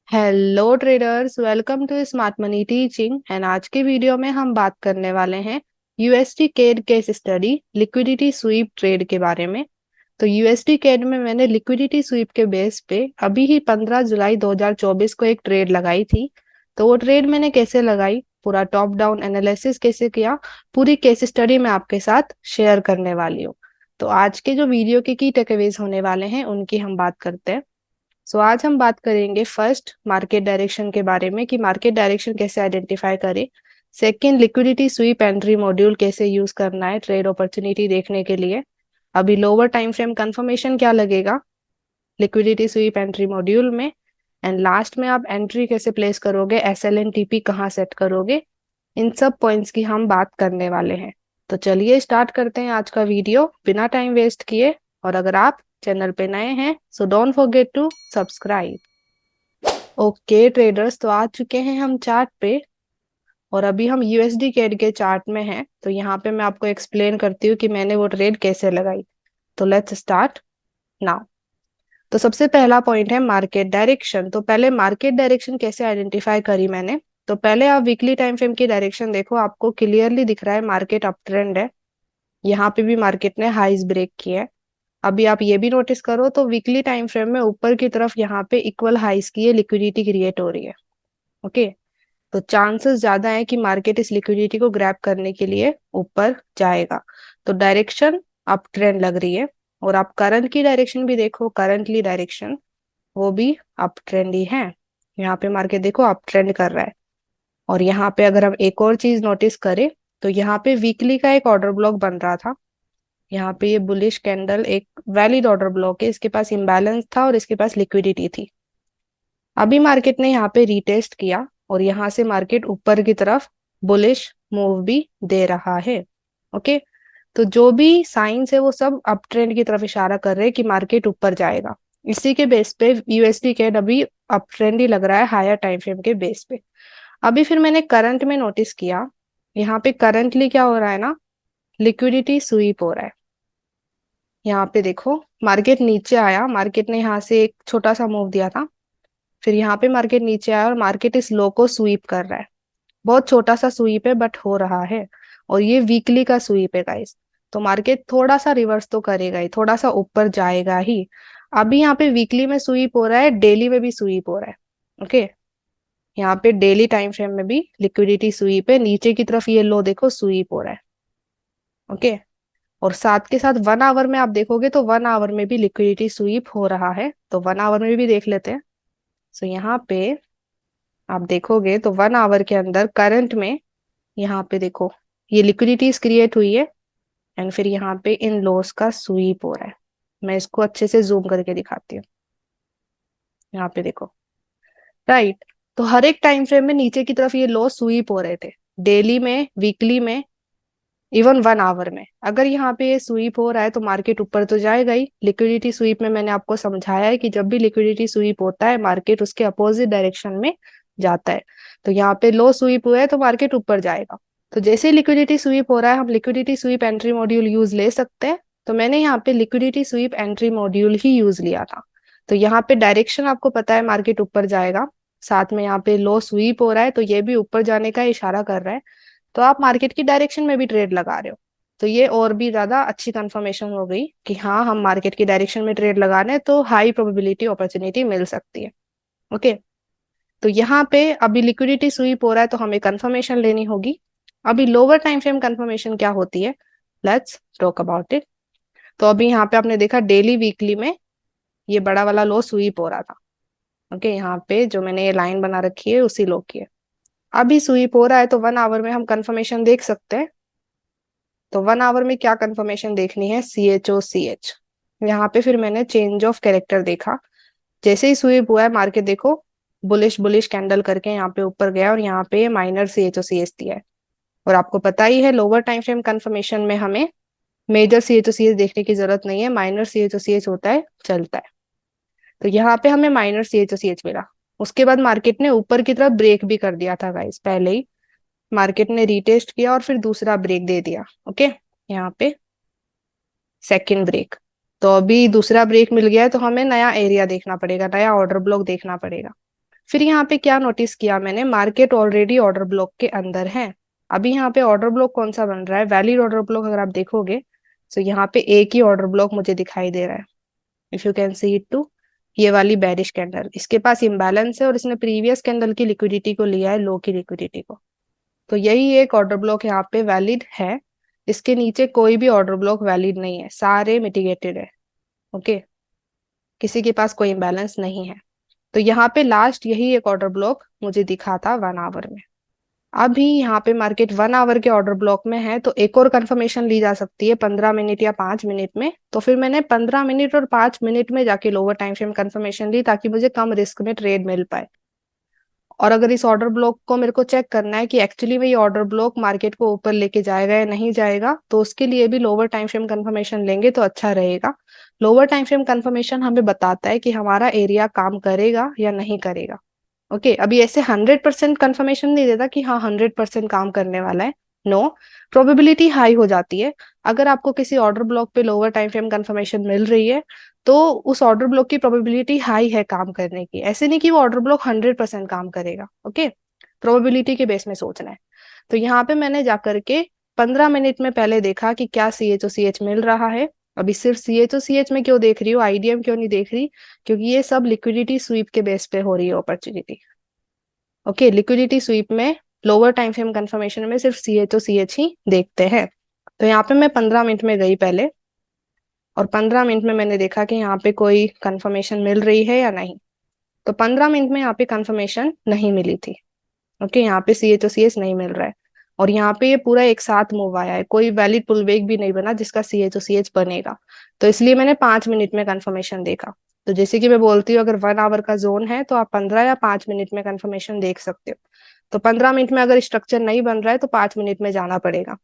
Hello traders, welcome to smart money teaching. And आज के video में हम बात करने वाले हैं USD CAD case study liquidity sweep trade के बारे में। तो यूएसडी केड में मैंने लिक्विडिटी स्वीप के बेस पे अभी ही 15 जुलाई 2024 को एक ट्रेड लगाई थी। तो वो ट्रेड मैंने कैसे लगाई, पूरा टॉप डाउन एनालिसिस कैसे किया, पूरी केस स्टडी मैं आपके साथ शेयर करने वाली हूँ। तो आज के जो वीडियो के की टेकअवेज होने वाले हैं उनकी हम बात करते हैं। आज हम बात करेंगे फर्स्ट मार्केट डायरेक्शन के बारे में कि मार्केट डायरेक्शन कैसे आइडेंटिफाई करें। Second, liquidity SVEEP entry module कैसे यूज करना है ट्रेड अपॉर्चुनिटी देखने के लिए। अभी लोअर टाइम फ्रेम कंफर्मेशन क्या लगेगा लिक्विडिटी स्वीप एंट्री मॉड्यूल में। एंड लास्ट में आप एंट्री कैसे प्लेस करोगे, एसएल एंड टीपी कहाँ सेट करोगे, इन सब पॉइंट्स की हम बात करने वाले हैं। तो चलिए स्टार्ट करते हैं आज का वीडियो बिना टाइम वेस्ट किए। और अगर आप चैनल पे नए हैं so don't forget to subscribe. Okay traders, तो आ चुके हैं हम चार्ट पे और अभी हम यूएसडी कैड के चार्ट में हैं। तो यहाँ पे मैं आपको एक्सप्लेन करती हूँ कि मैंने वो ट्रेड कैसे लगाई। तो लेट्स स्टार्ट नाउ। तो सबसे पहला पॉइंट है मार्केट डायरेक्शन। तो पहले मार्केट डायरेक्शन कैसे आइडेंटिफाई करी मैंने। तो पहले आप वीकली टाइम फ्रेम की डायरेक्शन देखो, आपको क्लियरली दिख रहा है मार्केट अप ट्रेंड है। यहाँ पे भी मार्केट ने हाईज ब्रेक किए हैं। अभी आप ये भी नोटिस करो तो वीकली टाइम फ्रेम में ऊपर की तरफ यहाँ पे इक्वल हाइस की लिक्विडिटी क्रिएट हो रही है। ओके, तो चांसेस ज्यादा है कि मार्केट इस लिक्विडिटी को ग्रैब करने के लिए ऊपर जाएगा। तो डायरेक्शन अप ट्रेंड लग रही है। और आप करंट की डायरेक्शन भी देखो, करंटली डायरेक्शन वो भी अप ट्रेंड ही है। यहाँ पे मार्केट देखो अप ट्रेंड कर रहा है। और यहाँ पे अगर हम एक और चीज नोटिस करें तो यहाँ पे वीकली का एक ऑर्डर ब्लॉक बन रहा था। यहाँ पे ये बुलिश कैंडल एक वैलिड ऑर्डर ब्लॉक है, इसके पास इम्बैलेंस था और इसके पास लिक्विडिटी थी। अभी मार्केट ने यहाँ पे रीटेस्ट किया और यहाँ से मार्केट ऊपर की तरफ बुलिश मूव भी दे रहा है। ओके, तो जो भी साइंस है वो सब अप ट्रेंड की तरफ इशारा कर रहे हैं कि मार्केट ऊपर जाएगा। इसी के बेस पे यूएसडी कैड अभी अप ट्रेंड ही लग रहा है हायर टाइम फ्रेम के बेस पे। अभी फिर मैंने करंट में नोटिस किया, यहाँ पे करंटली क्या हो रहा है ना, लिक्विडिटी स्वीप हो रहा है। यहाँ पे देखो मार्केट नीचे आया, मार्केट ने यहाँ से एक छोटा सा मूव दिया था, फिर यहाँ पे मार्केट नीचे आया और मार्केट इस लो को स्वीप कर रहा है। बहुत छोटा सा स्वीप है बट हो रहा है। और ये वीकली का स्वीप है गाइस। तो मार्केट थोड़ा सा रिवर्स तो करेगा ही, थोड़ा सा ऊपर जाएगा ही। अभी यहाँ पे वीकली में स्वीप हो रहा है, डेली में भी स्वीप हो रहा है। ओके, यहाँ पे डेली टाइम फ्रेम में भी लिक्विडिटी स्वीप है, नीचे की तरफ ये लो देखो स्वीप हो रहा है। ओके, और साथ के साथ 1 आवर में आप देखोगे तो 1 आवर में भी लिक्विडिटी स्वीप हो रहा है। तो 1 आवर में भी देख लेते हैं। सो यहाँ पे आप देखोगे तो 1 आवर के अंदर करंट में यहाँ पे देखो ये लिक्विडिटीज क्रिएट हुई है। एंड फिर यहाँ पे इन लॉस का स्वीप हो रहा है। मैं इसको अच्छे से जूम करके दिखाती हूँ। यहाँ पे देखो, राइट। तो हर एक टाइम फ्रेम में नीचे की तरफ ये लॉस स्वीप हो रहे थे, डेली में, वीकली में, इवन 1 आवर में। अगर यहाँ पे ये स्वीप हो रहा है तो मार्केट ऊपर तो जाएगा ही। लिक्विडिटी स्वीप में मैंने आपको समझाया है कि जब भी लिक्विडिटी स्वीप होता है मार्केट उसके अपोजिट डायरेक्शन में जाता है। तो यहाँ पे लो स्वीप हुआ है तो मार्केट ऊपर जाएगा। तो जैसे लिक्विडिटी स्वीप हो रहा है हम liquidity SVEEP entry module use ले सकते हैं। तो मैंने यहाँ पे लिक्विडिटी स्वीप एंट्री मॉड्यूल ही यूज लिया था। तो यहाँ पे डायरेक्शन आपको पता है मार्केट ऊपर जाएगा, साथ में यहाँ पे लो स्वीप हो रहा है तो ये भी ऊपर जाने का इशारा कर रहा है। तो आप मार्केट की डायरेक्शन में भी ट्रेड लगा रहे हो। तो ये और भी ज्यादा अच्छी कंफर्मेशन हो गई कि हाँ हम मार्केट की डायरेक्शन में ट्रेड लगा रहे हैं तो हाई प्रोबेबिलिटी अपॉर्चुनिटी मिल सकती है। ओके, तो यहाँ पे अभी लिक्विडिटी स्वीप हो रहा है तो हमें कंफर्मेशन लेनी होगी। अभी लोअर टाइम फ्रेम कंफर्मेशन क्या होती है, लेट्स टॉक अबाउट इट। तो अभी यहाँ पे आपने देखा डेली वीकली में ये बड़ा वाला लो स्वीप हो रहा था। ओके, यहाँ पे जो मैंने ये लाइन बना रखी है उसी लो की है। अभी स्वीप हो रहा है तो 1 आवर में हम कंफर्मेशन देख सकते हैं। तो 1 आवर में क्या कंफर्मेशन देखनी है, CHOCH। यहाँ पे फिर मैंने चेंज ऑफ कैरेक्टर देखा। जैसे ही स्वीप हुआ है मार्केट देखो बुलिश बुलिश कैंडल करके यहाँ पे ऊपर गया और यहाँ पे माइनर CHOCH दिया है। और आपको पता ही है लोअर टाइम फ्रेम कंफर्मेशन में हमें मेजर CHOCH देखने की जरूरत नहीं है, माइनर CHOCH होता है चलता है। तो यहाँ पे हमें माइनर CHOCH मिला। उसके बाद मार्केट ने ऊपर की तरफ ब्रेक भी कर दिया था गाइस, पहले ही मार्केट ने रीटेस्ट किया और फिर दूसरा ब्रेक दे दिया। ओके, यहाँ पे सेकंड ब्रेक। तो अभी दूसरा ब्रेक मिल गया है तो हमें नया एरिया देखना पड़ेगा, नया ऑर्डर ब्लॉक देखना पड़ेगा। फिर यहाँ पे क्या नोटिस किया मैंने, मार्केट ऑलरेडी ऑर्डर ब्लॉक के अंदर है। अभी यहाँ पे ऑर्डर ब्लॉक कौन सा बन रहा है, वैलिड ऑर्डर ब्लॉक अगर आप देखोगे तो यहाँ पे एक ही ऑर्डर ब्लॉक मुझे दिखाई दे रहा है, if you can see it too, ये वाली बेरिश कैंडल, इसके पास इम्बैलेंस है और इसने प्रीवियस कैंडल की लिक्विडिटी को लिया है, लो की लिक्विडिटी को। तो यही एक ऑर्डर ब्लॉक यहाँ पे वैलिड है। इसके नीचे कोई भी ऑर्डर ब्लॉक वैलिड नहीं है, सारे मिटिगेटेड है। ओके, किसी के पास कोई इम्बैलेंस नहीं है। तो यहाँ पे लास्ट यही एक ऑर्डर ब्लॉक मुझे दिखा था 1 आवर में। अभी यहाँ पे मार्केट 1 आवर के ऑर्डर ब्लॉक में है, तो एक और कंफर्मेशन ली जा सकती है 15 मिनट या 5 मिनट में। तो फिर मैंने 15 मिनट और 5 मिनट में जाके लोअर टाइम फ्रेम कंफर्मेशन ली, ताकि मुझे कम रिस्क में ट्रेड मिल पाए। और अगर इस ऑर्डर ब्लॉक को मेरे को चेक करना है कि एक्चुअली में ये ऑर्डर ब्लॉक मार्केट को ऊपर लेके जाएगा या नहीं जाएगा, तो उसके लिए भी लोअर टाइम फ्रेम कंफर्मेशन लेंगे तो अच्छा रहेगा। लोअर टाइम फ्रेम कंफर्मेशन हमें बताता है कि हमारा एरिया काम करेगा या नहीं करेगा। ओके, अभी ऐसे 100% कंफर्मेशन नहीं देता कि हाँ 100% काम करने वाला है। नो, प्रोबेबिलिटी हाई हो जाती है। अगर आपको किसी ऑर्डर ब्लॉक पे लोअर टाइम फ्रेम कंफर्मेशन मिल रही है, तो उस ऑर्डर ब्लॉक की प्रोबेबिलिटी हाई है काम करने की। ऐसे नहीं कि वो ऑर्डर ब्लॉक 100% काम करेगा। ओके, प्रोबेबिलिटी के बेस में सोचना है। तो यहाँ पे मैंने जाकर के 15 मिनट में पहले देखा कि क्या सी एच ओ सी एच मिल रहा है। अभी सिर्फ सी एच ओ सी एच में क्यों देख रही हूँ, आईडीएम क्यों नहीं देख रही, क्योंकि ये सब लिक्विडिटी स्वीप के बेस पे हो रही है अपॉर्चुनिटी। ओके, लिक्विडिटी स्वीप में लोअर टाइम फ्रेम कंफर्मेशन में सिर्फ सी एच ओ सी एच ही देखते हैं। तो यहाँ पे मैं 15 मिनट में गई पहले, और 15 मिनट में मैंने देखा कि यहाँ पे कोई कंफर्मेशन मिल रही है या नहीं। तो 15 मिनट में यहाँ पे कंफर्मेशन नहीं मिली थी। ओके, यहाँ पे सी एच ओ सी एच नहीं मिल रहा है, और यहाँ पे ये पूरा एक साथ मूव आया है, कोई वैलिड पुलबैक भी नहीं बना जिसका सी एच ओ सी एच बनेगा। तो इसलिए मैंने 5 मिनट में कंफर्मेशन देखा। तो जैसे कि मैं बोलती हूँ, अगर 1 आवर का जोन है तो आप 15 या 5 मिनट में कंफर्मेशन देख सकते हो। तो 15 मिनट में अगर स्ट्रक्चर नहीं बन रहा है तो 5 मिनट में जाना पड़ेगा।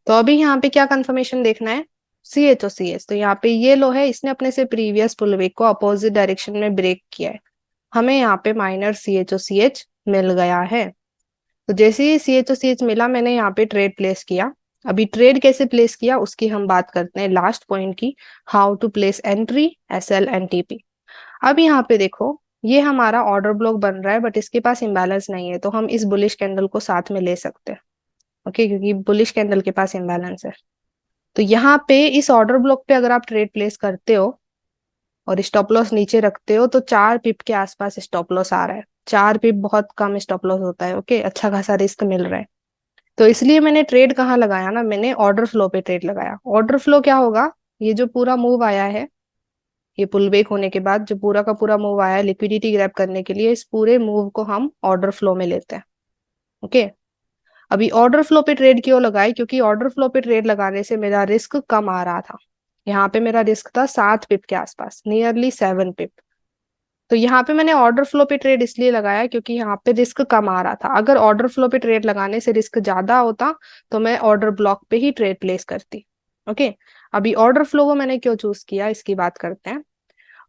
तो अभी यहाँ पे क्या कंफर्मेशन देखना है, सी एच ओ सी एच। तो यहाँ पे ये लो है, इसने अपने से प्रीवियस पुलबैक को अपोजिट डायरेक्शन में ब्रेक किया है। हमें यहाँ पे minor C H O C H मिल गया है। तो जैसे ही सी एच ओ सी एच मिला, मैंने यहाँ पे ट्रेड प्लेस किया। अभी ट्रेड कैसे प्लेस किया उसकी हम बात करते हैं लास्ट पॉइंट की, how to place entry, S L and TP. अब यहाँ पे देखो, ये हमारा ऑर्डर ब्लॉक बन रहा है, बट इसके पास इम्बैलेंस नहीं है, तो हम इस बुलिश कैंडल को साथ में ले सकते हैं। ओके, क्योंकि बुलिश कैंडल के पास इम्बैलेंस है। तो यहाँ पे इस ऑर्डर ब्लॉक पे अगर आप ट्रेड प्लेस करते हो और स्टॉप लॉस नीचे रखते हो, तो 4 पिप के आसपास स्टॉप लॉस आ रहा है। 4 पिप बहुत कम स्टॉप लॉस होता है। ओके, अच्छा खासा रिस्क मिल रहा है। तो इसलिए मैंने ट्रेड कहाँ लगाया ना, मैंने ऑर्डर फ्लो पे ट्रेड लगाया। ऑर्डर फ्लो क्या होगा, ये जो पूरा मूव आया है, ये पुल बैक होने के बाद जो पूरा का पूरा मूव आया है लिक्विडिटी ग्रैब करने के लिए, इस पूरे मूव को हम ऑर्डर फ्लो में लेते हैं। ओके, अभी ऑर्डर फ्लो पे ट्रेड क्यों लगाई, क्योंकि ऑर्डर फ्लो पे ट्रेड लगाने से मेरा रिस्क कम आ रहा था। यहाँ पे मेरा रिस्क था 7 पिप के आसपास, नियरली 7 पिप। तो यहाँ पे मैंने ऑर्डर फ्लो पे ट्रेड इसलिए लगाया क्योंकि यहाँ पे रिस्क कम आ रहा था। अगर ऑर्डर फ्लो पे ट्रेड लगाने से रिस्क ज्यादा होता तो मैं ऑर्डर ब्लॉक पे ही ट्रेड प्लेस करती। ओके, अभी ऑर्डर फ्लो को मैंने क्यों चूज किया इसकी बात करते हैं।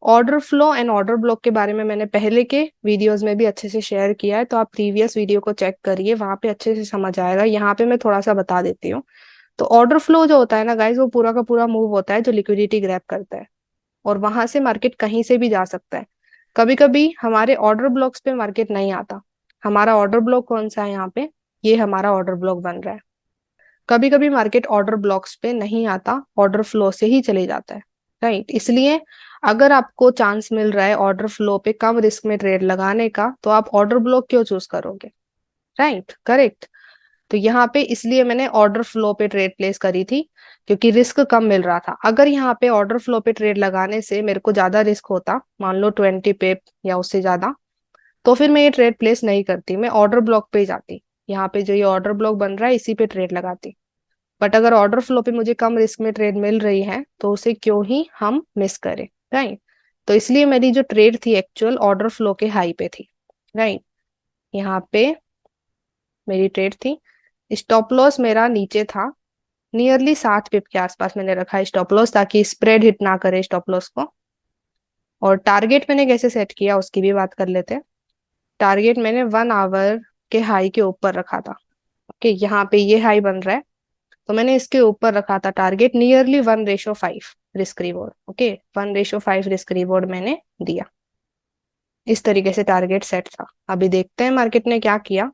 Order flow and order block के बारे में मैंने पहले के वीडियोस में भी अच्छे से शेयर किया है, तो आप प्रीवियस वीडियो को चेक करिए, वहां पे अच्छे से समझ आएगा। यहाँ पे मैं थोड़ा सा बता देती हूँ। तो ऑर्डर फ्लो जो होता है ना गाइज, वो पूरा का पूरा मूव होता है जो लिक्विडिटी ग्रैब करता है, और वहां से मार्केट कहीं से भी जा सकता है। कभी कभी हमारे ऑर्डर ब्लॉक्स पे मार्केट नहीं आता। हमारा ऑर्डर ब्लॉक कौन सा है यहाँ पे, ये हमारा ऑर्डर ब्लॉक बन रहा है। कभी कभी मार्केट ऑर्डर ब्लॉक्स पे नहीं आता, ऑर्डर फ्लो से ही चले जाता है। राइट, इसलिए अगर आपको चांस मिल रहा है ऑर्डर फ्लो पे कम रिस्क में ट्रेड लगाने का, तो आप ऑर्डर ब्लॉक क्यों चूज करोगे। Right, correct. तो यहाँ पे इसलिए मैंने ऑर्डर फ्लो पे ट्रेड प्लेस करी थी, क्योंकि रिस्क कम मिल रहा था। अगर यहाँ पे ऑर्डर फ्लो पे ट्रेड लगाने से मेरे को ज्यादा रिस्क होता, मान लो 20 पिप या उससे ज्यादा, तो फिर मैं ये ट्रेड प्लेस नहीं करती, मैं ऑर्डर ब्लॉक पे ही जाती। यहाँ पे जो ये ऑर्डर ब्लॉक बन रहा है इसी पे ट्रेड लगाती। बट अगर ऑर्डर फ्लो पे मुझे कम रिस्क में ट्रेड मिल रही है, तो उसे क्यों ही हम मिस करें। राइट, तो इसलिए मेरी जो ट्रेड थी एक्चुअल ऑर्डर फ्लो के हाई पे थी। राइट, यहाँ पे मेरी ट्रेड थी, स्टॉप लॉस मेरा नीचे था, नियरली 7 पिप के आसपास मैंने रखा है स्टॉप लॉस, ताकि स्प्रेड हिट ना करे स्टॉप लॉस को। और टारगेट मैंने कैसे सेट किया उसकी भी बात कर लेते हैं। टारगेट मैंने 1 आवर के हाई के ऊपर रखा था। ओके, यहाँ पे ये हाई बन रहा है, तो मैंने इसके ऊपर रखा था target, nearly 1:5 risk reward. Okay, 1:5 risk reward मैंने दिया। इस तरीके से टारगेट सेट था। अभी देखते हैं मार्केट ने क्या किया।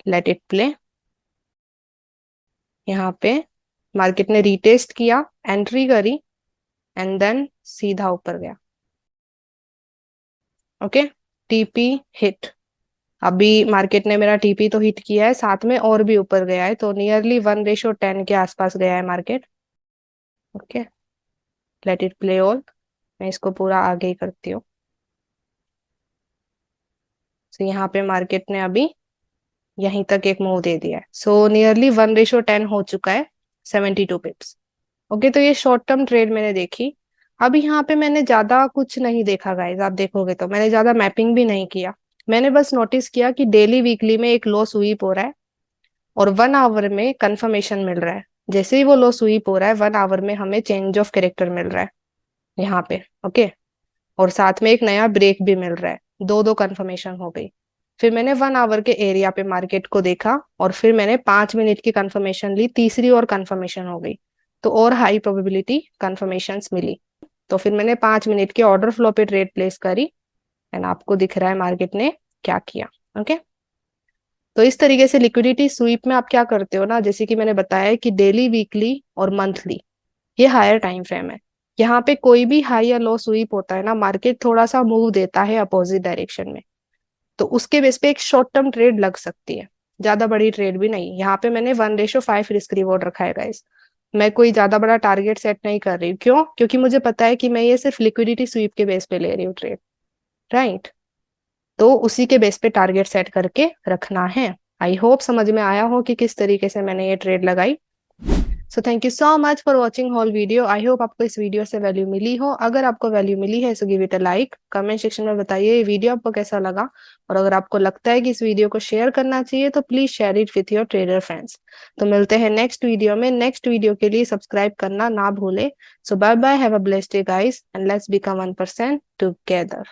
Let it play. यहाँ पे मार्केट ने रीटेस्ट किया, एंट्री करी एंड देन सीधा ऊपर गया। Okay, TP hit. अभी मार्केट ने मेरा टीपी तो हिट किया है, साथ में और भी ऊपर गया है, तो नियरली 1:10 के आसपास गया है market. Okay, let it play all. मैं इसको पूरा आगे ही करती हूँ। तो यहाँ पे मार्केट ने अभी यहीं तक एक मूव दे दिया है, सो नियरली 1:10 हो चुका है, 72 पिप्स। ओके, तो ये शॉर्ट टर्म ट्रेड मैंने देखी। अभी यहाँ पे मैंने ज्यादा कुछ नहीं देखा गाइस, आप देखोगे तो मैंने ज्यादा मैपिंग भी नहीं किया। मैंने बस नोटिस किया कि डेली वीकली में एक लो स्वीप हो रहा है और 1 आवर में कंफर्मेशन मिल रहा है। जैसे ही वो लो स्वीप हो रहा है 1 आवर में हमें चेंज ऑफ कैरेक्टर मिल रहा है यहाँ पे। ओके, और साथ में एक नया ब्रेक भी मिल रहा है, दो दो कंफर्मेशन हो गई। फिर मैंने 1 आवर के एरिया पे मार्केट को देखा और फिर मैंने 5 मिनट की कंफर्मेशन ली, तीसरी और कंफर्मेशन हो गई, तो और हाई प्रोबेबिलिटी कंफर्मेशन मिली। तो फिर मैंने 5 मिनट के ऑर्डर फ्लो पे ट्रेड प्लेस करी एंड आपको दिख रहा है मार्केट ने क्या किया। ओके, तो इस तरीके से लिक्विडिटी स्वीप में आप क्या करते हो ना, जैसे कि मैंने बताया कि डेली, वीकली और मंथली ये हायर टाइम फ्रेम है। यहाँ पे कोई भी हाई या लो स्वीप होता है ना, मार्केट थोड़ा सा मूव देता है अपोजिट डायरेक्शन में, तो उसके बेस पे एक शॉर्ट टर्म ट्रेड लग सकती है, ज्यादा बड़ी ट्रेड भी नहीं। यहाँ पे मैंने 1:5 रिस्क रिवॉर्ड रखा है गाइस। मैं कोई ज्यादा बड़ा टारगेट सेट नहीं कर रही हूँ। क्यों? क्योंकि मुझे पता है कि मैं ये सिर्फ लिक्विडिटी स्वीप के बेस पे ले रही हूँ ट्रेड, राइट। तो उसी के बेस पे टारगेट सेट करके रखना है। आई होप समझ में आया हो कि किस तरीके से मैंने ये ट्रेड लगाई। So thank you so much for watching whole video. I hope आपको इस वीडियो से वैल्यू मिली हो। अगर आपको वैल्यू मिली है so give it a like. Comment section में बताइए ये वीडियो आपको कैसा लगा, और अगर आपको लगता है कि इस वीडियो को शेयर करना चाहिए तो please share it with your trader friends. तो मिलते हैं नेक्स्ट वीडियो में। नेक्स्ट वीडियो के लिए सब्सक्राइब करना ना भूले। So bye bye, have a blessed day guys, and let's become 1% together.